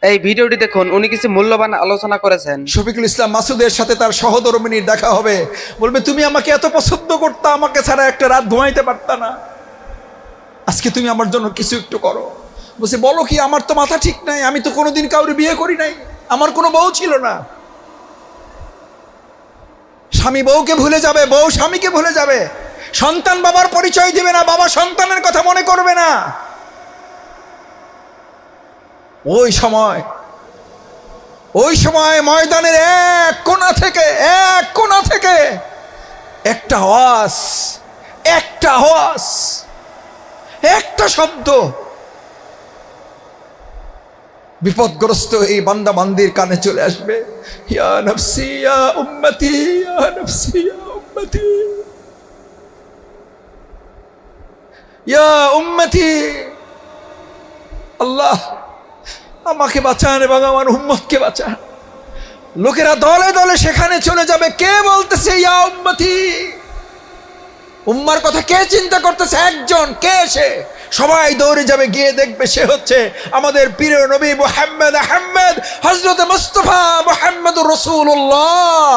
এই ভিডিওটি দেখুন, উনি কিছু মূল্যবান আলোচনা করেছেন। শফিকুল ইসলাম মাসুদের সাথে তার সহধর্মিনীর দেখা হবে, বলবে তুমি আমাকে এত পছন্দ করতা, আমাকে ছাড়া একটা রাত ঘুমাইতে পারতা না, আজকে তুমি আমার জন্য কিছু একটু করো। বলছে বলো কি, আমার তো মাথা ঠিক নাই, আমি তো কোনোদিন কাউরে বিয়ে করি নাই, আমার কোনো বউ ছিল না। স্বামী বউকে ভুলে যাবে, বউ স্বামীকে ভুলে যাবে, সন্তান বাবার পরিচয় দিবে না, বাবা সন্তানের কথা মনে করবে না। ওই সময় ময়দানের এক কোণা থেকে একটা আওয়াজ, একটা শব্দ বিপদগ্রস্ত এই বান্দা বান্দির কানে চলে আসবে, ইয়া নফসি ইয়া উম্মতি, ইয়া নফসি ইয়া উম্মতি, ইয়া উম্মতি, আল্লাহ আমাকে বাঁচান এবং আমার উম্মতকে বাঁচান। লোকেরা দলে দলে সেখানে চলে যাবে। কে বলতেছে ইয়া উম্মতি? উম্মার কথা কে চিন্তা করতেছে? একজন। কে সে? সবাই দৌড়ে যাবে, গিয়ে দেখবে সে হচ্ছে আমাদের প্রিয় নবী মুহাম্মদ আহমদ হযরত মুস্তাফা মুহাম্মদুর রাসূলুল্লাহ।